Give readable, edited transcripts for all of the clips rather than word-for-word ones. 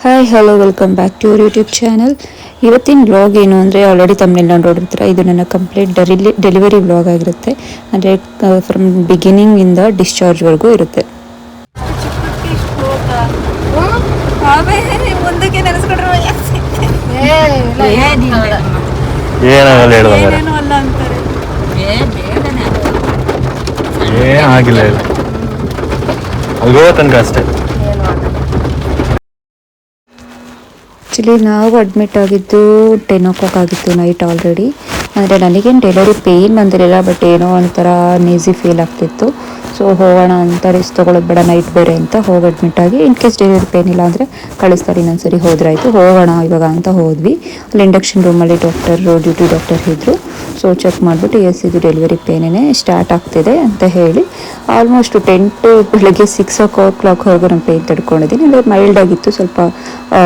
Hi hello welcome back to your YouTube channel. ಇವತ್ತಿನ vlog ಏನು ಅಂದರೆ ಆಲ್ರೆಡಿ ತಮ್ಮನೆಲ್ಲ ನೋಡಿರ್ತೀರ. ಇದು ನನ್ನ ಕಂಪ್ಲೀಟ್ ಡೆಲಿವರಿ ವ್ಲಾಗ್ ಆಗಿರುತ್ತೆ. ಅಂದರೆ ಫ್ರಮ್ ಬಿಗಿನಿಂಗಿಂದ ಡಿಸ್ಚಾರ್ಜ್ವರೆಗೂ ಇರುತ್ತೆ. ಮುಂದಕ್ಕೆ ಅಷ್ಟೇ. ಆ್ಯಕ್ಚುಲಿ ನಾವು ಅಡ್ಮಿಟ್ ಆಗಿದ್ದು 10 o'clock ಆಗಿತ್ತು ನೈಟ್ ಆಲ್ರೆಡಿ. ಅಂದರೆ ನನಗೇನು ಡೆಲಿವರಿ ಪೇಯ್ನ್ ಬಂದಿರಲಿಲ್ಲ, ಬಟ್ ಏನೋ ಒಂಥರ ನೇಸಿ ಫೀಲ್ ಆಗ್ತಿತ್ತು. ಸೊ ಹೋಗೋಣ ಅಂತ ರೆಸ್ಟ್ ತೊಗೊಳೋದು ಬೇಡ, ನೈಟ್ ಬೇರೆ ಅಂತ ಹೋಗಿ ಅಡ್ಮಿಟ್ ಆಗಿ ಇನ್ ಕೇಸ್ ಡೆಲಿವರಿ ಪೇಯ್ನ್ ಇಲ್ಲ ಅಂದರೆ ಕಳಿಸ್ತಾರೆ, ಇನ್ನೊಂದ್ಸರಿ ಹೋದ್ರಾಯ್ತು, ಹೋಗೋಣ ಇವಾಗ ಅಂತ ಹೋದ್ವಿ. ಅಲ್ಲಿ ಇಂಡಕ್ಷನ್ ರೂಮಲ್ಲಿ ಡ್ಯೂಟಿ ಡಾಕ್ಟರ್ ಇದ್ದರು. ಸೊ ಚೆಕ್ ಮಾಡಿಬಿಟ್ಟು ಇದು ಡೆಲಿವರಿ ಪೇನೇ ಸ್ಟಾರ್ಟ್ ಆಗ್ತಿದೆ ಅಂತ ಹೇಳಿ ಆಲ್ಮೋಸ್ಟ್ 10 to ಬೆಳಗ್ಗೆ 6 o'clockವರೆಗೂ ನಾನು ಪೇಯ್ನ್ ತಡ್ಕೊಂಡಿದ್ದೀನಿ. ಅಂದರೆ ಮೈಲ್ಡ್ ಆಗಿತ್ತು, ಸ್ವಲ್ಪ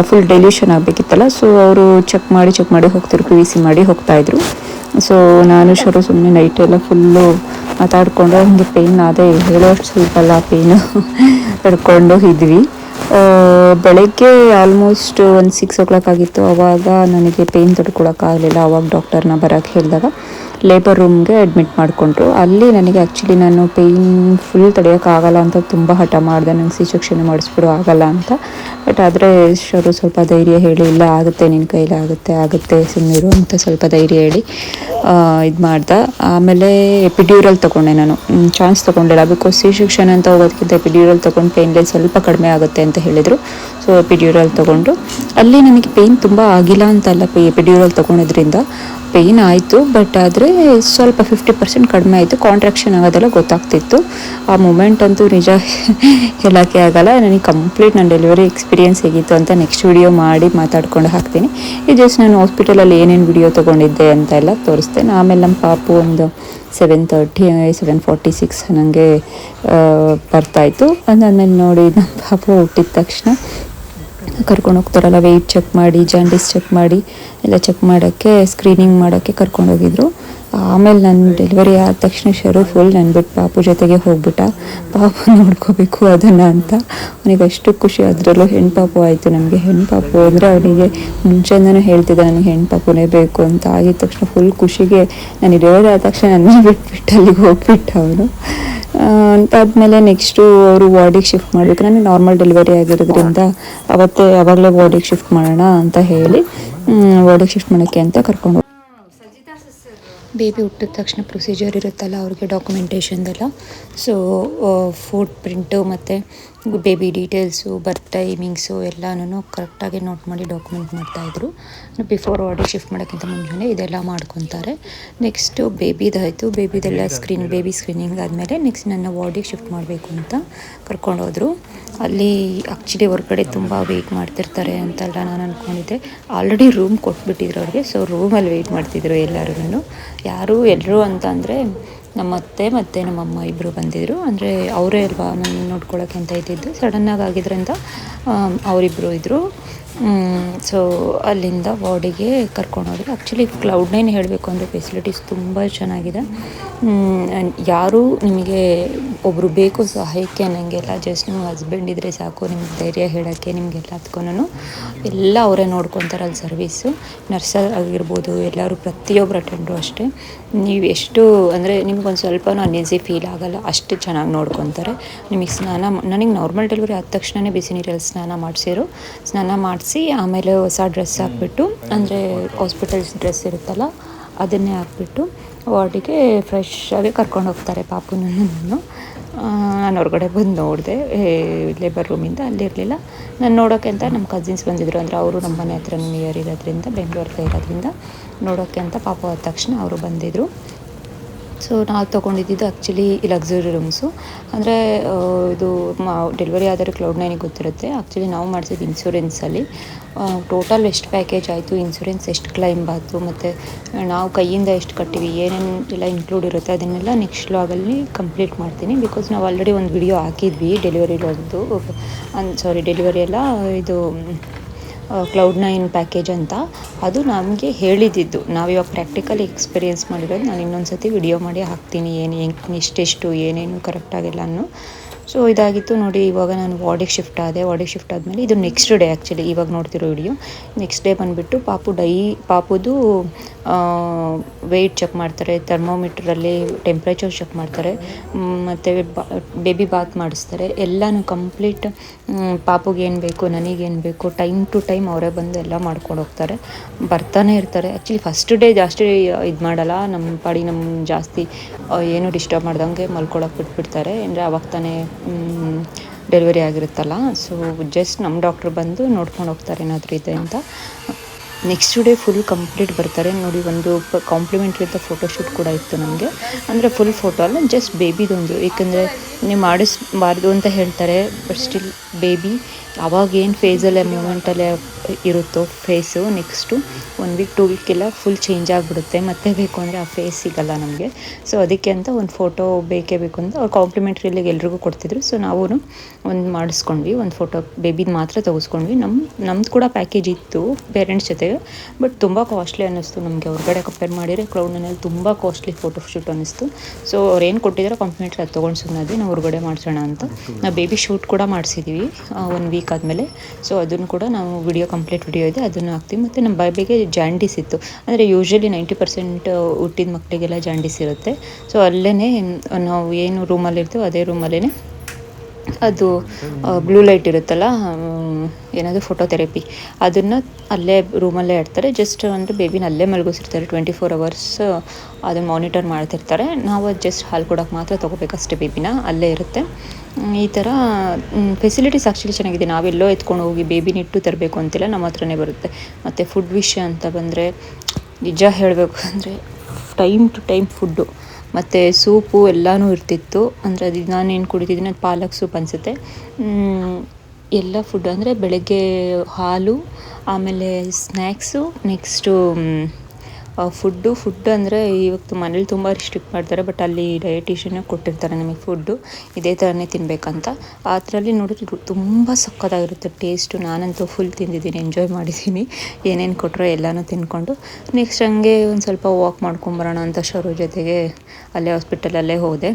ಫುಲ್ ಡೆಲ್ಯೂಷನ್ ಆಗಬೇಕಿತ್ತಲ್ಲ. ಸೊ ಅವರು ಚೆಕ್ ಮಾಡಿ ಹೋಗ್ತಿದ್ರು, PVC ಮಾಡಿ ಹೋಗ್ತಾಯಿದ್ರು. ಸೊ ನಾನು ಸುಮ್ಮನೆ ನೈಟೆಲ್ಲ ಫುಲ್ಲು ಮಾತಾಡಿಕೊಂಡು ಹಂಗೆ ಪೇಯ್ನ್ ಅದೇ ಹೇಳೋಷ್ಟು ಸ್ವಲ್ಪ ಅಲ್ಲ ಪೇಯ್ನು ತಡ್ಕೊಂಡು ಇದ್ವಿ. ಬೆಳಗ್ಗೆ ಆಲ್ಮೋಸ್ಟ್ ಒಂದು 6 o'clock ಆಗಿತ್ತು. ಆವಾಗ ನನಗೆ ಪೇಯ್ನ್ ತಡ್ಕೊಳಕ್ಕಾಗಲಿಲ್ಲ. ಆವಾಗ ಡಾಕ್ಟರ್ನ ಬರೋಕ್ಕೆ ಹೇಳಿದಾಗ ಲೇಬರ್ ರೂಮ್ಗೆ ಅಡ್ಮಿಟ್ ಮಾಡಿಕೊಂಡ್ರು. ಅಲ್ಲಿ ನನಗೆ ಆ್ಯಕ್ಚುಲಿ ನಾನು ಪೇಯ್ನ್ ಫುಲ್ ತಡೆಯೋಕ್ಕಾಗಲ್ಲ ಅಂತ ತುಂಬ ಹಠ ಮಾಡಿದೆ, ನನಗೆ C-section ಮಾಡಿಸ್ಬಿಡು ಆಗಲ್ಲ ಅಂತ. ಬಟ್ ಆದರೆ ಅವರು ಸ್ವಲ್ಪ ಧೈರ್ಯ ಹೇಳಿ, ಇಲ್ಲ ಆಗುತ್ತೆ, ನಿನ್ನ ಕೈಲಿ ಆಗುತ್ತೆ ಸುಮ್ಮನಿರು ಅಂತ ಸ್ವಲ್ಪ ಧೈರ್ಯ ಹೇಳಿ ಇದು ಮಾಡ್ದೆ. ಆಮೇಲೆ ಎಪಿಡ್ಯೂರಲ್ ತೊಗೊಂಡೆ. ನಾನು ಚಾನ್ಸ್ ತೊಗೊಂಡಿಲ್ಲ, ಬಿಕಾಸ್ C-section ಅಂತ ಹೋಗೋದಕ್ಕಿಂತ ಎಪಿಡ್ಯೂರಲ್ ತೊಗೊಂಡು ಪೇಯ್ನ್ಲೆ ಸ್ವಲ್ಪ ಕಡಿಮೆ ಆಗುತ್ತೆ ಅಂತ ಹೇಳಿದರು. ಸೊ ಎಪಿಡ್ಯೂರಲ್ ತೊಗೊಂಡು ಅಲ್ಲಿ ನನಗೆ ಪೇಯ್ನ್ ತುಂಬ ಆಗಿಲ್ಲ ಅಂತಲ್ಲ, ಎಪಿಡ್ಯೂರಲ್ ತೊಗೊಂಡಿದ್ರಿಂದ ಪೇಯ್ನ್ ಆಯಿತು, ಬಟ್ ಆದರೆ ಸ್ವಲ್ಪ 50% ಕಡಿಮೆ ಆಯಿತು. ಕಾಂಟ್ರಾಕ್ಷನ್ ಆಗೋದೆಲ್ಲ ಗೊತ್ತಾಗ್ತಿತ್ತು. ಆ ಮೂಮೆಂಟ್ ಅಂತೂ ನಿಜ ಹೇಳೋಕ್ಕೆ ಆಗಲ್ಲ. ನನಗೆ ಕಂಪ್ಲೀಟ್ ನನ್ನ ಡೆಲಿವರಿ ಎಕ್ಸ್ಪೀರಿಯೆನ್ಸ್ ಹೇಗಿತ್ತು ಅಂತ ನೆಕ್ಸ್ಟ್ ವಿಡಿಯೋ ಮಾಡಿ ಮಾತಾಡ್ಕೊಂಡು ಹಾಕ್ತೀನಿ. ಇದು ಜಸ್ಟ್ ನಾನು ಹಾಸ್ಪಿಟಲಲ್ಲಿ ಏನೇನು ವಿಡಿಯೋ ತೊಗೊಂಡಿದ್ದೆ ಅಂತ ಎಲ್ಲ ತೋರಿಸ್ತೇನೆ. ಆಮೇಲೆ ನಮ್ಮ ಪಾಪು ಒಂದು 7:46 ನನಗೆ ಬರ್ತಾಯಿತ್ತು. ಅದಾದಮೇಲೆ ನೋಡಿ ನಮ್ಮ ಪಾಪು ಹುಟ್ಟಿದ ತಕ್ಷಣ ಕರ್ಕೊಂಡು ಹೋಗ್ತಾರಲ್ಲ, ವೆಯ್ಟ್ ಚೆಕ್ ಮಾಡಿ, ಜಾಂಡೀಸ್ ಚೆಕ್ ಮಾಡಿ ಎಲ್ಲ ಚೆಕ್ ಮಾಡೋಕ್ಕೆ, ಸ್ಕ್ರೀನಿಂಗ್ ಮಾಡೋಕ್ಕೆ ಕರ್ಕೊಂಡೋಗಿದ್ರು. ಆಮೇಲೆ ನನ್ನ ಡೆಲಿವರಿ ಆದ ತಕ್ಷಣ ಫುಲ್ ನನ್ಬಿಟ್ಟು ಪಾಪು ಜೊತೆಗೆ ಹೋಗ್ಬಿಟ್ಟ. ಪಾಪು ನೋಡ್ಕೋಬೇಕು ಅದನ್ನು ಅಂತ ಅವನಿಗೆ ಅಷ್ಟು ಖುಷಿ. ಅದರಲ್ಲೂ ಹೆಣ್ಣು ಪಾಪು ಆಯಿತು. ನಮಗೆ ಹೆಣ್ಣು ಪಾಪು ಅಂದರೆ ಅವನಿಗೆ ಮುಂಚೆಯಿಂದನೂ ಹೇಳ್ತಿದ್ದೆ ನನಗೆ ಹೆಣ್ಣು ಪಾಪುನೇ ಬೇಕು ಅಂತ. ಆಗಿದ ತಕ್ಷಣ ಫುಲ್ ಖುಷಿಗೆ ನಾನು ಡೆಲಿವರಿ ಆದ ತಕ್ಷಣ ನನ್ನ ಬಿಟ್ಬಿಟ್ಟು ಅಲ್ಲಿಗೆ ಹೋಗ್ಬಿಟ್ಟ ಅವನು. ಅಂತಾದಮೇಲೆ ನೆಕ್ಸ್ಟು ಅವರು ವಾರ್ಡಿಗೆ ಶಿಫ್ಟ್ ಮಾಡಬೇಕು. ನನಗೆ ನಾರ್ಮಲ್ ಡೆಲಿವರಿ ಆಗಿರೋದ್ರಿಂದ ಆವಾಗಲೇ ವಾರ್ಡಿಗೆ ಶಿಫ್ಟ್ ಮಾಡೋಣ ಅಂತ ಹೇಳಿ ವಾರ್ಡಿಗೆ ಶಿಫ್ಟ್ ಮಾಡೋಕ್ಕೆ ಅಂತ ಕರ್ಕೊಂಡು. ಬೇಬಿ ಹುಟ್ಟಿದ ತಕ್ಷಣ ಪ್ರೊಸೀಜರ್ ಇರುತ್ತಲ್ಲ ಅವ್ರಿಗೆ ಡಾಕ್ಯುಮೆಂಟೇಷನ್ದೆಲ್ಲ. ಸೊ ಫುಟ್ ಪ್ರಿಂಟು ಮತ್ತು ಬೇಬಿ ಡೀಟೇಲ್ಸು, ಬರ್ತ್ ಟೈಮಿಂಗ್ಸು ಎಲ್ಲನೂ ಕರೆಕ್ಟಾಗಿ ನೋಟ್ ಮಾಡಿ ಡಾಕ್ಯುಮೆಂಟ್ ಮಾಡ್ತಾಯಿದ್ರು. ಬಿಫೋರ್ ವಾರ್ಡಿಗೆ ಶಿಫ್ಟ್ ಮಾಡೋಕ್ಕಿಂತ ಮುಂಚೆ ಇದೆಲ್ಲ ಮಾಡ್ಕೊತಾರೆ. ನೆಕ್ಸ್ಟು ಬೇಬಿದಾಯಿತು. ಬೇಬಿ ಸ್ಕ್ರೀನಿಂಗ್ ಆದಮೇಲೆ ನೆಕ್ಸ್ಟ್ ನನ್ನ ವಾರ್ಡಿಗೆ ಶಿಫ್ಟ್ ಮಾಡಬೇಕು ಅಂತ ಕರ್ಕೊಂಡೋದ್ರು. ಅಲ್ಲಿ ಆ್ಯಕ್ಚುಲಿ ಹೊರಗಡೆ ತುಂಬ ವೆಯ್ಟ್ ಮಾಡ್ತಿರ್ತಾರೆ ಅಂತೆಲ್ಲ ನಾನು ಅಂದ್ಕೊಂಡಿದ್ದೆ. ಆಲ್ರೆಡಿ ರೂಮ್ ಕೊಟ್ಬಿಟ್ಟಿದ್ರು ಅವ್ರಿಗೆ. ಸೊ ರೂಮಲ್ಲಿ ವೆಯ್ಟ್ ಮಾಡ್ತಿದ್ರು ಎಲ್ಲರೂ ಅಂತ ಅಂದರೆ ನಮ್ಮ ಅತ್ತೆ ಮತ್ತು ನಮ್ಮಮ್ಮ ಇಬ್ಬರು ಬಂದಿದ್ದರು. ಅಂದರೆ ಅವರೇ ಅಲ್ವಾ ನನ್ನ ನೋಡ್ಕೊಳ್ಳೋಕೆ ಅಂತ ಇದ್ದಿದ್ದು. ಸಡನ್ನಾಗಿ ಆಗಿದ್ದರಿಂದ ಅವರಿಬ್ಬರು ಇದ್ದರು. ಸೊ ಅಲ್ಲಿಂದ ವಾರ್ಡಿಗೆ ಕರ್ಕೊಂಡೋದ್ರು. ಆ್ಯಕ್ಚುಲಿ Cloud9 ಹೇಳಬೇಕು ಅಂದರೆ ಫೆಸಿಲಿಟೀಸ್ ತುಂಬ ಚೆನ್ನಾಗಿದೆ. ಯಾರೂ ನಿಮಗೆ ಒಬ್ಬರು ಬೇಕು ಸಹಾಯಕ್ಕೆ ಅನ್ನೋಂಗೆಲ್ಲ. ಜಸ್ಟ್ ನಿಮ್ಮ ಹಸ್ಬೆಂಡ್ ಇದ್ದರೆ ಸಾಕು, ನಿಮ್ಗೆ ಧೈರ್ಯ ಹೇಳೋಕ್ಕೆ, ನಿಮಗೆಲ್ಲದಕ್ಕೂ ಎಲ್ಲ ಅವರೇ ನೋಡ್ಕೊತಾರೆ ಅಲ್ಲಿ ಸರ್ವೀಸು. ನರ್ಸ್ ಆಗಿರ್ಬೋದು, ಎಲ್ಲರೂ ಪ್ರತಿಯೊಬ್ಬರು ಅಟೆಂಡ್ರು ಅಷ್ಟೇ. ನೀವು ಎಷ್ಟು ಅಂದರೆ ನಿಮ್ಗೊಂದು ಸ್ವಲ್ಪನೂ ಅನ್ಈಸಿ ಫೀಲ್ ಆಗೋಲ್ಲ, ಅಷ್ಟು ಚೆನ್ನಾಗಿ ನೋಡ್ಕೊತಾರೆ. ನಿಮಗೆ ನನಗೆ ನಾರ್ಮಲ್ ಡೆಲಿವರಿ ಆದ ತಕ್ಷಣವೇ ಬಿಸಿ ನೀರಲ್ಲಿ ಸ್ನಾನ ಮಾಡಿಸಿ ಆಮೇಲೆ ಹೊಸ ಡ್ರೆಸ್ ಹಾಕ್ಬಿಟ್ಟು, ಅಂದರೆ ಹಾಸ್ಪಿಟಲ್ಸ್ ಡ್ರೆಸ್ ಇರುತ್ತಲ್ಲ ಅದನ್ನೇ ಹಾಕ್ಬಿಟ್ಟು ವಾರ್ಡಿಗೆ ಫ್ರೆಶ್ ಆಗಿ ಕರ್ಕೊಂಡು ಹೋಗ್ತಾರೆ ಪಾಪುನನ್ನು. ನಾನು ಹೊರಗಡೆ ಬಂದು ನೋಡಿದೆ ಲೇಬರ್ ರೂಮಿಂದ, ಅಲ್ಲಿರಲಿಲ್ಲ. ನಾನು ನೋಡೋಕ್ಕೆ ಅಂತ ನಮ್ಮ ಕಸಿನ್ಸ್ ಬಂದಿದ್ದರು. ಅಂದರೆ ಅವರು ನಮ್ಮ ಮನೆ ಹತ್ರ ನಿಯರ್ ಇರೋದ್ರಿಂದ, ಬೆಂಗಳೂರಲ್ಲಿ ಇರೋದ್ರಿಂದ ನೋಡೋಕ್ಕೆ ಅಂತ ಪಾಪು ಆದ ತಕ್ಷಣ ಅವರು ಬಂದಿದ್ದರು. ಸೊ ನಾವು ತೊಗೊಂಡಿದ್ದು ಆ್ಯಕ್ಚುಲಿ ಲಕ್ಸುರಿ ರೂಮ್ಸು. ಅಂದರೆ ಇದು ಡೆಲಿವರಿ ಆದರೆ Cloud9 ಗೊತ್ತಿರುತ್ತೆ. ಆ್ಯಕ್ಚುಲಿ ನಾವು ಮಾಡಿಸಿದ್ದು ಇನ್ಶೂರೆನ್ಸಲ್ಲಿ. ಟೋಟಲ್ ಎಷ್ಟು ಪ್ಯಾಕೇಜ್ ಆಯಿತು, ಇನ್ಶೂರೆನ್ಸ್ ಎಷ್ಟು ಕ್ಲೈಮ್ ಆಯಿತು, ಮತ್ತು ನಾವು ಕೈಯಿಂದ ಎಷ್ಟು ಕಟ್ಟಿವಿ, ಏನೇನು ಎಲ್ಲ ಇನ್ಕ್ಲೂಡ್ ಇರುತ್ತೆ ಅದನ್ನೆಲ್ಲ ನೆಕ್ಸ್ಟ್ ವ್ಲಾಗಲ್ಲಿ ಕಂಪ್ಲೀಟ್ ಮಾಡ್ತೀನಿ. ಬಿಕಾಸ್ ನಾವು ಆಲ್ರೆಡಿ ಒಂದು ವಿಡಿಯೋ ಹಾಕಿದ್ವಿ ಡೆಲಿವರಿ ಎಲ್ಲ ಇದು Cloud9 ಪ್ಯಾಕೇಜ್ ಅಂತ. ಅದು ನಮಗೆ ಹೇಳಿದ್ದು, ನಾವಿವಾಗ ಪ್ರಾಕ್ಟಿಕಲಿ ಎಕ್ಸ್ಪೀರಿಯೆನ್ಸ್ ಮಾಡಿರೋದು. ನಾನು ಇನ್ನೊಂದು ಸತಿ ವಿಡಿಯೋ ಮಾಡಿ ಹಾಕ್ತೀನಿ, ಎಷ್ಟೆಷ್ಟು ಏನೇನು ಕರೆಕ್ಟಾಗೆಲ್ಲನೂ. ಸೊ ಇದಾಗಿತ್ತು ನೋಡಿ. ಇವಾಗ ನಾನು ವಾರ್ಡಿಗೆ ಶಿಫ್ಟ್ ಆದಮೇಲೆ ಇದು ನೆಕ್ಸ್ಟ್ ಡೇ ಆ್ಯಕ್ಚುಲಿ ಇವಾಗ ನೋಡ್ತಿರೋ ವಿಡಿಯೋ. ನೆಕ್ಸ್ಟ್ ಡೇ ಬಂದುಬಿಟ್ಟು ಪಾಪುದು ವೆಯ್ಟ್ ಚೆಕ್ ಮಾಡ್ತಾರೆ, ಥರ್ಮೋಮೀಟ್ರಲ್ಲಿ ಟೆಂಪ್ರೇಚರ್ ಚೆಕ್ ಮಾಡ್ತಾರೆ, ಮತ್ತು ಬೇಬಿ ಬಾತ್ ಮಾಡಿಸ್ತಾರೆ. ಎಲ್ಲನೂ ಕಂಪ್ಲೀಟ್ ಪಾಪುಗೆ ಏನು ಬೇಕು, ನನಗೇನು ಬೇಕು, ಟೈಮ್ ಟು ಟೈಮ್ ಅವರೇ ಬಂದು ಎಲ್ಲ ಮಾಡ್ಕೊಂಡು ಹೋಗ್ತಾರೆ, ಬರ್ತಾನೆ ಇರ್ತಾರೆ. ಆ್ಯಕ್ಚುಲಿ ಫಸ್ಟ್ ಡೇ ಜಾಸ್ತಿ ಇದು ಮಾಡಲ್ಲ, ನಮ್ಮ ಪಾಡಿ ನಮ್ಮ ಜಾಸ್ತಿ ಏನು ಡಿಸ್ಟರ್ಬ್ ಮಾಡ್ದಂಗೆ ಮಲ್ಕೊಳಕ್ಕೆ ಬಿಟ್ಬಿಡ್ತಾರೆ. ಅಂದರೆ ಅವಾಗ ತಾನೇ ಡೆಲಿವರಿ ಆಗಿರುತ್ತಲ್ಲ. ಸೊ ಜಸ್ಟ್ ನಮ್ಮ ಡಾಕ್ಟ್ರ್ ಬಂದು ನೋಡ್ಕೊಂಡು ಹೋಗ್ತಾರೆ ಏನಾದರೂ ಇದೆ ಅಂತ. ನೆಕ್ಸ್ಟ್ ಡೇ ಫುಲ್ ಕಂಪ್ಲೀಟ್ ಬರ್ತಾರೆ ನೋಡಿ. ಒಂದು ಕಾಂಪ್ಲಿಮೆಂಟ್ರಿ ಅಂತ ಫೋಟೋಶೂಟ್ ಕೂಡ ಇತ್ತು ನಮಗೆ. ಅಂದರೆ ಫುಲ್ ಫೋಟೋ ಅಲ್ಲ, ಜಸ್ಟ್ ಬೇಬಿದೊಂದು. ಏಕೆಂದರೆ ನೀವು ಮಾಡಿಸ್ಬಾರ್ದು ಅಂತ ಹೇಳ್ತಾರೆ, ಬಟ್ ಸ್ಟಿಲ್ ಬೇಬಿ ಅವಾಗೇನು ಫೇಸಲ್ಲೇ ಮೂಮೆಂಟಲ್ಲೇ ಇರುತ್ತೋ ಫೇಸು, ನೆಕ್ಸ್ಟು 1 ವೀಕ್ 2 ವೀಕೆಲ್ಲ ಫುಲ್ ಚೇಂಜ್ ಆಗಿಬಿಡುತ್ತೆ. ಮತ್ತೆ ಬೇಕು ಅಂದರೆ ಆ ಫೇಸ್ ಸಿಗಲ್ಲ ನಮಗೆ. ಸೊ ಅದಕ್ಕೆ ಅಂತ ಒಂದು ಫೋಟೋ ಬೇಕೇ ಬೇಕು ಅಂತ ಅವ್ರು ಕಾಂಪ್ಲಿಮೆಂಟ್ರಿಯಲ್ಲಿ ಎಲ್ರಿಗೂ ಕೊಡ್ತಿದ್ರು. ಸೊ ನಾವು ಒಂದು ಮಾಡಿಸ್ಕೊಂಡ್ವಿ, ಒಂದು ಫೋಟೋ ಬೇಬಿದು ಮಾತ್ರ ತೆಗೆಸ್ಕೊಂಡ್ವಿ. ನಮ್ಮದು ಕೂಡ ಪ್ಯಾಕೇಜ್ ಇತ್ತು ಪೇರೆಂಟ್ಸ್ ಜೊತೆಗೆ, ಬಟ್ ತುಂಬ ಕಾಸ್ಟ್ಲಿ ಅನ್ನಿಸ್ತು ನಮಗೆ. ಹೊರಗಡೆ ಕಂಪೇರ್ ಮಾಡಿದರೆ ಕ್ರೌನಲ್ಲಿ ತುಂಬ ಕಾಸ್ಟ್ಲಿ ಫೋಟೋಶೂಟ್ ಅನ್ನಿಸ್ತು. ಸೊ ಅವ್ರು ಏನು ಕೊಟ್ಟಿದ್ದಾರೆ ಕಾಂಪ್ಲಿಮೆಂಟ್ರಿ ಅದು ತೊಗೊಂಡು ಸುಮ್ಮನೆ ನಾವು ಹೊರಗಡೆ ಮಾಡಿಸೋಣ ಅಂತ ನಾವು ಬೇಬಿ ಶೂಟ್ ಕೂಡ ಮಾಡಿಸಿದ್ದೀವಿ 1 ವೀಕ್ ಆದಮೇಲೆ. ಸೊ ಅದನ್ನು ಕೂಡ ನಾವು ಕಂಪ್ಲೀಟ್ ವಿಡಿಯೋ ಇದೆ, ಅದನ್ನು ಹಾಕ್ತೀವಿ. ಮತ್ತು ನಮ್ಮ ಬೇಬಿಗೆ ಜಾಂಡೀಸ್ ಇತ್ತು. ಅಂದರೆ ಯೂಶ್ವಲಿ 90% ಹುಟ್ಟಿದ ಮಕ್ಕಳಿಗೆಲ್ಲ ಜಾಂಡೀಸ್ ಇರುತ್ತೆ. ಸೊ ಅಲ್ಲೇ ನಾವು ಏನು ರೂಮಲ್ಲಿ ಇರ್ತೀವೋ ಅದೇ ರೂಮಲ್ಲೇ ಅದು ಬ್ಲೂ ಲೈಟ್ ಇರುತ್ತಲ್ಲ, ಏನದು ಫೋಟೋಥೆರಪಿ, ಅದನ್ನು ಅಲ್ಲೇ ರೂಮಲ್ಲೇ ಇಡ್ತಾರೆ. ಜಸ್ಟ್ ಅಂದರೆ ಬೇಬಿನ ಅಲ್ಲೇ ಮಲಗಿಸಿರ್ತಾರೆ 24 hours. ಅದನ್ನು ಮಾನಿಟರ್ ಮಾಡ್ತಿರ್ತಾರೆ. ನಾವು ಅದು ಜಸ್ಟ್ ಹಾಲು ಕೊಡೋಕೆ ಮಾತ್ರ ತೊಗೋಬೇಕಷ್ಟೇ, ಬೇಬಿನ ಅಲ್ಲೇ ಇರುತ್ತೆ. ಈ ಥರ ಫೆಸಿಲಿಟೀಸ್ ಆ್ಯಕ್ಚುಲಿ ಚೆನ್ನಾಗಿದೆ. ನಾವೆಲ್ಲೋ ಎತ್ಕೊಂಡು ಹೋಗಿ ಬೇಬಿನಿಟ್ಟು ತರಬೇಕು ಅಂತಿಲ್ಲ, ನಮ್ಮ ಹತ್ರನೇ ಬರುತ್ತೆ. ಮತ್ತು ಫುಡ್ ವಿಷಯ ಅಂತ ಬಂದರೆ ನಿಜ ಹೇಳಬೇಕು ಅಂದರೆ ಟೈಮ್ ಟು ಟೈಮ್ ಫುಡ್ಡು ಮತ್ತು ಸೂಪು ಎಲ್ಲನೂ ಇರ್ತಿತ್ತು. ಅಂದರೆ ಅದು ನಾನೇನು ಕುಡಿತಿದ್ದೀನಿ ಅದು ಪಾಲಕ್ ಸೂಪ್ ಅನಿಸುತ್ತೆ. ಎಲ್ಲ ಫುಡ್ ಅಂದರೆ ಬೆಳಗ್ಗೆ ಹಾಲು, ಆಮೇಲೆ ಸ್ನ್ಯಾಕ್ಸು, ನೆಕ್ಸ್ಟು ಫುಡ್ ಅಂದರೆ ಇವತ್ತು ಮನೇಲಿ ತುಂಬ ರಿಸ್ಟ್ರಿಕ್ಟ್ ಮಾಡ್ತಾರೆ, ಬಟ್ ಅಲ್ಲಿ ಡಯಟಿಷಿಯನ್ನೇ ಕೊಟ್ಟಿರ್ತಾರೆ ನಮಗೆ ಫುಡ್ಡು ಇದೇ ಥರನೇ ತಿನ್ನಬೇಕಂತ. ಆ ಥರಲ್ಲಿ ನೋಡಿದ್ರೆ ತುಂಬ ಸಕ್ಕತ್ತಾಗಿರುತ್ತೆ ಟೇಸ್ಟು. ನಾನಂತೂ ಫುಲ್ ತಿಂದಿದ್ದೀನಿ, ಎಂಜಾಯ್ ಮಾಡಿದ್ದೀನಿ. ಏನೇನು ಕೊಟ್ಟರೋ ಎಲ್ಲನೂ ತಿಂದ್ಕೊಂಡು ನೆಕ್ಸ್ಟ್ ಹಂಗೆ ಒಂದು ಸ್ವಲ್ಪ ವಾಕ್ ಮಾಡ್ಕೊಂಬರೋಣ ಅಂತ ಶರು ಜೊತೆಗೆ ಅಲ್ಲೇ ಹಾಸ್ಪಿಟಲಲ್ಲೇ ಹೋದೆ.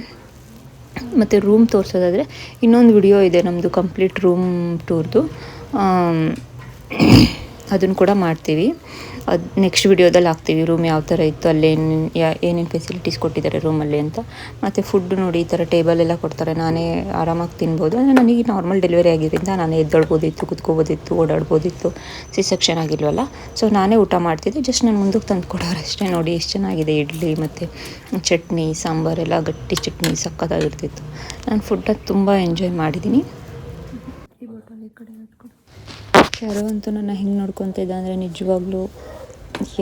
ಮತ್ತು ರೂಮ್ ತೋರಿಸೋದಾದರೆ ಇನ್ನೊಂದು ವಿಡಿಯೋ ಇದೆ ನಮ್ಮದು ಕಂಪ್ಲೀಟ್ ರೂಮ್ ಟೂರ್ದು, ಅದನ್ನು ಕೂಡ ಮಾಡ್ತೀವಿ. ಅದು ನೆಕ್ಸ್ಟ್ ವಿಡಿಯೋದಲ್ಲಿ ಹಾಕ್ತೀವಿ. ರೂಮ್ ಯಾವ ಥರ ಇತ್ತು, ಏನೇನು ಫೆಸಿಲಿಟೀಸ್ ಕೊಟ್ಟಿದ್ದಾರೆ ರೂಮಲ್ಲಿ ಅಂತ. ಮತ್ತು ಫುಡ್ ನೋಡಿ ಈ ಥರ ಟೇಬಲೆಲ್ಲ ಕೊಡ್ತಾರೆ, ನಾನೇ ಆರಾಮಾಗಿ ತಿನ್ಬೋದು. ಅಂದರೆ ನನಗೆ ನಾರ್ಮಲ್ ಡೆಲಿವರಿ ಆಗಿದ್ದರಿಂದ ನಾನೇ ಎದ್ದೊಳ್ಬೋದಿತ್ತು, ಕುತ್ಕೋಬೋದಿತ್ತು, ಓಡಾಡ್ಬೋದಿತ್ತು. ಸೆಕ್ಷನ್ ಆಗಿಲ್ವಲ್ಲ. ಸೊ ನಾನೇ ಊಟ ಮಾಡ್ತಿದ್ದೆ, ಜಸ್ಟ್ ನಾನು ಮುಂದಕ್ಕೆ ತಂದು ಕೊಡೋರು ಅಷ್ಟೇ. ನೋಡಿ ಎಷ್ಟು ಚೆನ್ನಾಗಿದೆ ಇಡ್ಲಿ ಮತ್ತು ಚಟ್ನಿ ಸಾಂಬಾರೆಲ್ಲ, ಗಟ್ಟಿ ಚಟ್ನಿ ಸಕ್ಕತ್ತಾಗಿರ್ತಿತ್ತು. ನಾನು ಫುಡ್ಡಲ್ಲಿ ತುಂಬ ಎಂಜಾಯ್ ಮಾಡಿದ್ದೀನಿ. ಯಾರೋ ಅಂತೂ ನನ್ನ ಹೆಂಗೆ ನೋಡ್ಕೊತಿದ್ದ ಅಂದರೆ ನಿಜವಾಗ್ಲೂ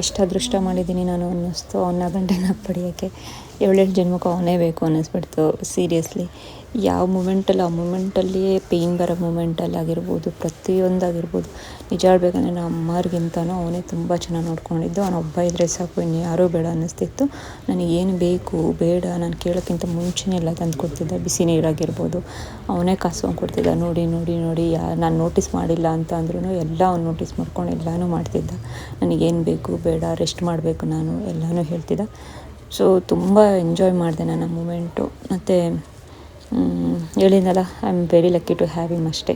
ಎಷ್ಟು ಅದೃಷ್ಟ ಮಾಡಿದ್ದೀನಿ ನಾನು ಅನ್ನಿಸ್ತು. ಅವನ ಗಂಡನ ಪಡೆಯೋಕ್ಕೆ 7 ಜನ್ಮಕ್ಕೆ ಅವನೇ ಬೇಕು ಅನ್ನಿಸ್ಬಿಡ್ತು ಸೀರಿಯಸ್ಲಿ. ಯಾವ ಮೂಮೆಂಟಲ್ಲಿ ಆ ಮೂಮೆಂಟಲ್ಲಿಯೇ ಪೇಯ್ನ್ ಬರೋ ಮೂಮೆಂಟಲ್ಲಾಗಿರ್ಬೋದು, ಪ್ರತಿಯೊಂದಾಗಿರ್ಬೋದು. ನಿಜ ಹೇಳ್ಬೇಕಂದ್ರೆ ನಮ್ಮ ಅಮ್ಮರಿಗಿಂತನೂ ಅವನೇ ತುಂಬ ಚೆನ್ನಾಗಿ ನೋಡ್ಕೊಂಡಿದ್ದು. ಅವನೊಬ್ಬ ಇದ್ದರೆ ಸಾಕು, ಇನ್ನು ಯಾರೂ ಬೇಡ ಅನ್ನಿಸ್ತಿತ್ತು. ನನಗೇನು ಬೇಕು ಬೇಡ ನಾನು ಕೇಳೋಕ್ಕಿಂತ ಮುಂಚೆನೇ ಎಲ್ಲ ತಂದು ಕೊಡ್ತಿದ್ದ. ಬಿಸಿ ನೀರಾಗಿರ್ಬೋದು ಅವನೇ ಕಾಸ್ಕೊಂಡು ಕೊಡ್ತಿದ್ದ. ನೋಡಿ ನಾನು ನೋಟಿಸ್ ಮಾಡಿಲ್ಲ ಅಂತ ಅಂದ್ರೂ ಎಲ್ಲ ಅವ್ನು ನೋಟಿಸ್ ಮಾಡ್ಕೊಂಡು ಎಲ್ಲನೂ ಮಾಡ್ತಿದ್ದ. ನನಗೇನು ಬೇಕು ಬೇಡ, ರೆಸ್ಟ್ ಮಾಡಬೇಕು ನಾನು ಎಲ್ಲನೂ ಹೇಳ್ತಿದ್ದ. ಸೊ ತುಂಬ ಎಂಜಾಯ್ ಮಾಡಿದೆ ನಾನು ಆ ಮೂಮೆಂಟು. ಮತ್ತು ಹೇಳಿದ್ನಲ್ಲ, I am very lucky to have him ಅಷ್ಟೇ.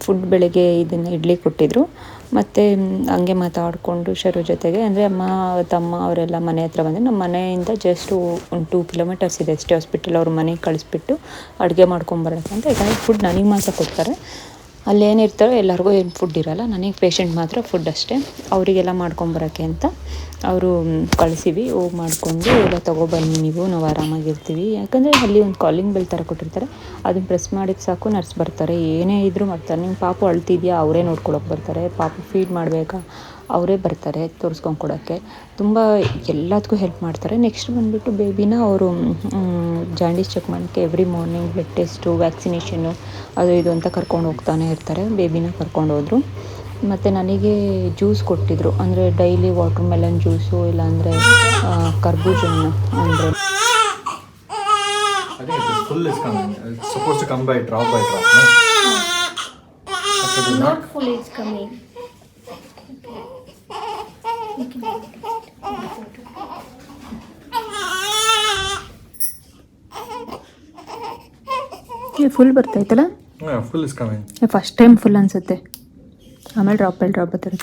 ಫುಡ್ ಬೆಳಗ್ಗೆ ಇದನ್ನು ಇಡ್ಲಿ ಕೊಟ್ಟಿದ್ದರು. ಮತ್ತು ಹಂಗೆ ಮಾತಾಡಿಕೊಂಡು ಶರು ಜೊತೆಗೆ, ಅಂದರೆ ಅಮ್ಮ ತಮ್ಮ ಅವರೆಲ್ಲ ಮನೆ ಹತ್ರ ಬಂದರೆ, ನಮ್ಮ ಮನೆಯಿಂದ ಜಸ್ಟು ಒಂದು 2 kilometers ಇದೆ ಅಷ್ಟೇ ಹಾಸ್ಪಿಟಲ್. ಅವ್ರ ಮನೆಗೆ ಕಳಿಸ್ಬಿಟ್ಟು ಅಡುಗೆ ಮಾಡ್ಕೊಂಬರೋಕ್ಕೆ ಅಂತ. ಈಗ ಫುಡ್ ನನಗೆ ಮಾತ್ರ ಕೊಡ್ತಾರೆ. ಅಲ್ಲೇನಿರ್ತಾರೋ ಎಲ್ಲರಿಗೂ ಏನು ಫುಡ್ ಇರೋಲ್ಲ, ನನಗೆ ಪೇಷಂಟ್ ಮಾತ್ರ ಫುಡ್ ಅಷ್ಟೇ. ಅವರಿಗೆಲ್ಲ ಮಾಡ್ಕೊಂಬರೋಕ್ಕೆ ಅಂತ ಅವರು ಕಳಿಸಿವಿ. ಹೋಗಿ ಮಾಡಿಕೊಂಡು ಎಲ್ಲ ತೊಗೊಬನ್ನಿ ನೀವು, ನಾವು ಆರಾಮಾಗಿರ್ತೀವಿ. ಯಾಕಂದರೆ ಅಲ್ಲಿ ಒಂದು ಕಾಲಿಂಗ್ ಬೆಲ್ ಥರ ಕೊಟ್ಟಿರ್ತಾರೆ, ಅದನ್ನು ಪ್ರೆಸ್ ಮಾಡಿದ ಸಾಕು ನರ್ಸ್ ಬರ್ತಾರೆ, ಏನೇ ಇದ್ದರೂ ಮಾಡ್ತಾರೆ. ನಿಮ್ಮ ಪಾಪು ಅಳ್ತಿದೆಯಾ ಅವರೇ ನೋಡ್ಕೊಳಕ್ಕೆ ಬರ್ತಾರೆ, ಪಾಪು ಫೀಡ್ ಮಾಡಬೇಕಾ ಅವರೇ ಬರ್ತಾರೆ ತೋರಿಸ್ಕೊಂಡು ಕೊಡೋಕ್ಕೆ. ತುಂಬ ಎಲ್ಲದಕ್ಕೂ ಹೆಲ್ಪ್ ಮಾಡ್ತಾರೆ. ನೆಕ್ಸ್ಟ್ ಬಂದುಬಿಟ್ಟು ಬೇಬಿನ ಅವರು ಜಾಂಡೀಸ್ ಚೆಕ್ ಮಾಡೋಕ್ಕೆ every morning blood test, vaccination ಅದು ಇದು ಅಂತ ಕರ್ಕೊಂಡು ಹೋಗ್ತಾನೆ ಇರ್ತಾರೆ. ಬೇಬಿನ ಕರ್ಕೊಂಡು ಹೋದರು. ಮತ್ತು ನನಗೆ ಜ್ಯೂಸ್ ಕೊಟ್ಟಿದ್ದರು, ಅಂದರೆ ಡೈಲಿ ವಾಟರ್ ಮೆಲನ್ ಜ್ಯೂಸು, ಇಲ್ಲಾಂದರೆ ಕರ್ಬೂಜ ಹಣ್ಣು. ಅಂದರೆ full is coming. It's supposed to come by drop by drop, no? Not full is coming. Full ಬರ್ತೈತಲ್ಲ. Full is coming. First time full ಅನಿಸುತ್ತೆ, ಆಮೇಲೆ ಡ್ರಾಪ್ ಬರ್ತಾರೆ.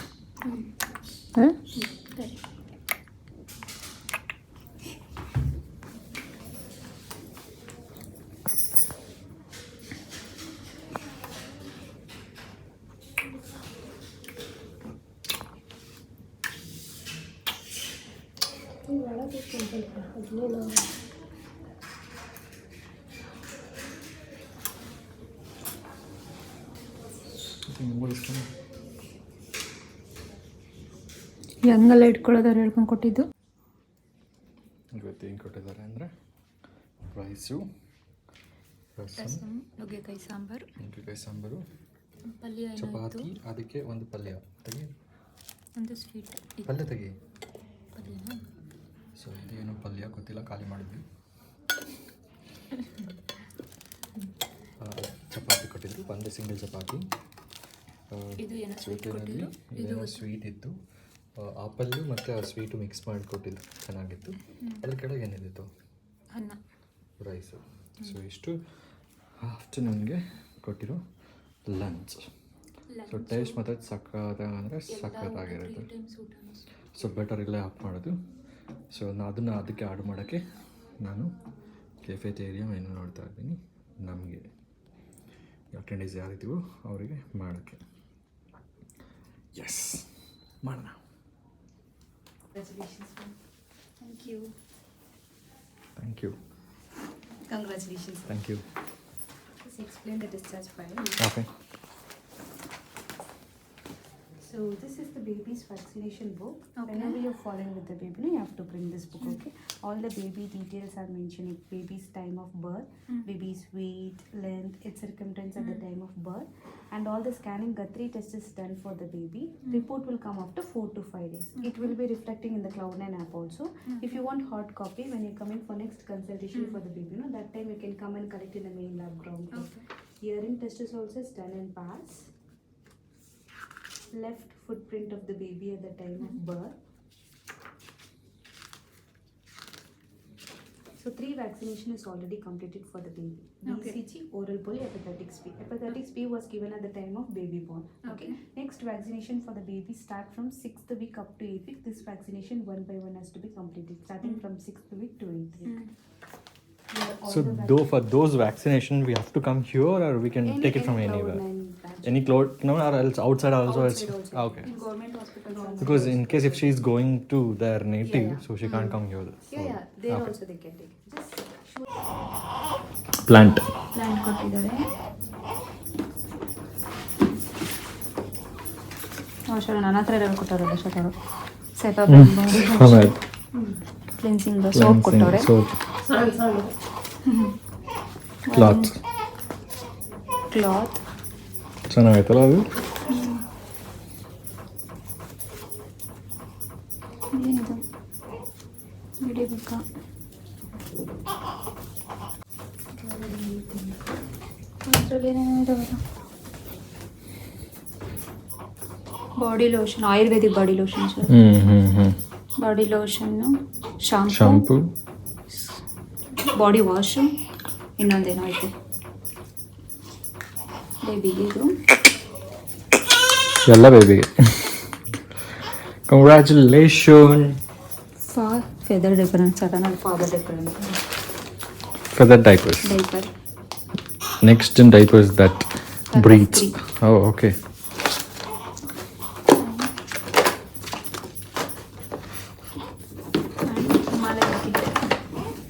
ಹೆಂಗೆಲ್ಲ ಇಟ್ಕೊಳ್ಳೋದವ್ರು ಹೇಳ್ಕೊಂಡು ಕೊಟ್ಟಿದ್ದು. ಇವತ್ತು ಏನು ಕೊಟ್ಟಿದ್ದಾರೆ ಅಂದರೆ ರೈಸು, ರಸಂ, ನುಗ್ಗೆಕಾಯಿ ಸಾಂಬಾರು, ಪಲ್ಯ, ಚಪಾತಿ, ಅದಕ್ಕೆ ಒಂದು ಪಲ್ಯ ತೆಗಿ, ಒಂದು ಸ್ವೀಟ್ ಪಲ್ಯ ತೆಗಿ. ಸೊ ಇದೇನು ಪಲ್ಯ ಗೊತ್ತಿಲ್ಲ, ಖಾಲಿ ಮಾಡಿದ್ವಿ. ಚಪಾತಿ ಕೊಟ್ಟಿದ್ರು, ಒಂದೇ ಸಿಂಗಲ್ ಚಪಾತಿ. ಸ್ವೀಟಿನಲ್ಲಿ ಇದೇನೋ ಸ್ವೀಟ್ ಇತ್ತು, ಆಪಲ್ಲು ಮತ್ತು ಆ ಸ್ವೀಟು ಮಿಕ್ಸ್ ಮಾಡಿ ಕೊಟ್ಟಿದ್ದು, ಚೆನ್ನಾಗಿತ್ತು. ಅದ್ರ ಕೆಳಗೆ ಏನಿತ್ತು, ಅನ್ನ, ರೈಸು. ಸೊ ಇಷ್ಟು ಆಫ್ಟರ್ನೂನ್ಗೆ ಕೊಟ್ಟಿರೋ ಲಂಚ್. ಸೊ ಟೇಸ್ಟ್ ಮತ್ತು ಅಂದರೆ ಸಖತ್ತಾಗಿರುತ್ತೆ. ಸೊ ಬೆಟರ್ ಇಲ್ಲೇ ಆಫ್ ಮಾಡೋದು. ಸೊ ಅದನ್ನು ಅದಕ್ಕೆ ಆರ್ಡ್ ಮಾಡೋಕ್ಕೆ ನಾನು ಕೆಫೆಟೇರಿಯಾ ಮೆನು ನೋಡ್ತಾ ಇದ್ದೀನಿ. ನಮಗೆ ಅಟೆಂಡೀಸ್ ಯಾರಿದ್ದೀವೋ ಅವರಿಗೆ ಮಾಡೋಕ್ಕೆ. ಎಸ್, ಮಾಡೋಣ. Thank you. Congratulations. Thank you. Just explain the discharge file. Okay. So this is the baby's vaccination book. Whenever you're following with the baby, you have to bring this book. Okay. All the baby details are mentioned. Baby's time of birth, baby's weight, length, its circumference at the time of birth, and all the scanning Guthrie test is done for the baby. Report will come after 4 to 5 days. It will be reflecting in the Cloud9 app also. If you want hard copy when you're coming for next consultation for the baby, that time you can come and collect in the main lab ground. Hearing test is also done and pass. Left footprint of the baby at the time of birth. So 3 vaccination is already completed for the baby. BCG, oral polio, hepatitis B. Hepatitis B was given at the time of baby born. Okay. Next vaccination for the baby start from 6th week up to 8th week. This vaccination one by one has to be completed, starting from 6th week to 8th week. So though for those vaccination we have to come here, or we can take it from anywhere? Any cloud, no, or else outside also. Okay. In government hospitals also. Because in case if she is going to their native, so she can't come here. Yeah. There also they can take. Just Plant. plant ಕೊಟ್ಟಿದ್ದಾರೆ. ಶರಣ ನನ್ನ ಹತ್ರ ಇರೋ ಕೊಟ್ಟವ್ರಲ್ಲ Sharana. Set up cleansing soap ಕೊಟ್ಟವ್ರೆ. Cloth ಚೆನ್ನಾಗೈತಲ್ಲ ಅದು. ಏನಿದು ಹಿಡಿಬೇಕಾ? Body lotion, ayurvedic body lotion sir. Body ಲೋಷನ್ನು, ಶಾಂಪೂ, ಬಾಡಿ ವಾಶು, ಇನ್ನೊಂದೇನೋ ಐತೆ ಬೇಬಿಗೆ. ಇದು ಎಲ್ಲ ಬೇಬಿಗೆ. Congratulation. Feather difference sudden father difference. Feather diapers. Diaper. Next in diapers that breathes. Oh, okay.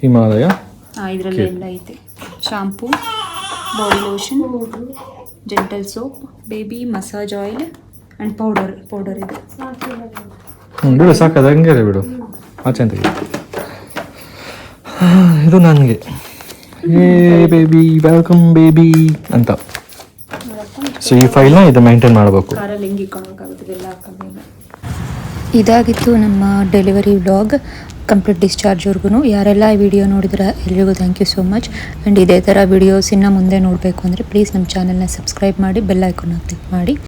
Himalaya. ಇದರಲ್ಲಿ ಎಲ್ಲ ಐತೆ. Shampoo, body lotion, gentle soap, baby massage oil and powder ಇದೆ. ಬಿಡು ಸಾಕು, ಅದು ಹಂಗೆ ಬಿಡು. ಆಚೆ ಅಂತ ಇದು ನನಗೆ ಬೇಬಿ ವೆಲ್ಕಮ್ ಬೇಬಿ ಅಂತ. ಸೊ ಈ ಫೈಲ್ನ ಇದು ಮೇಂಟೈನ್ ಮಾಡಬೇಕು. ಕಾರಲ್ಲಿ ಹೆಂಗೆ ಇಟ್ಕೊಳಕ್ಕಾಗುತ್ತೆ, ಎಲ್ಲ ಹಾಕೋದಿಲ್ಲ. ಇದಾಗಿತ್ತು ನಮ್ಮ ಡೆಲಿವರಿ ವ್ಲಾಗ್ ಕಂಪ್ಲೀಟ್ ಡಿಸ್ಚಾರ್ಜ್ವರೆಗೂ. ಯಾರೆಲ್ಲ ಈ ವಿಡಿಯೋ ನೋಡಿದ್ರೆ ಎಲ್ರಿಗೂ thank you so much. And ಇದೇ ಥರ ವಿಡಿಯೋಸ್ ಇನ್ನು ಮುಂದೆ ನೋಡಬೇಕು ಅಂದರೆ ಪ್ಲೀಸ್ ನಮ್ಮ ಚಾನಲ್ನ ಸಬ್ಸ್ಕ್ರೈಬ್ ಮಾಡಿ, ಬೆಲ್ ಐಕಾನ್ನ ಕ್ಲಿಕ್ ಮಾಡಿ.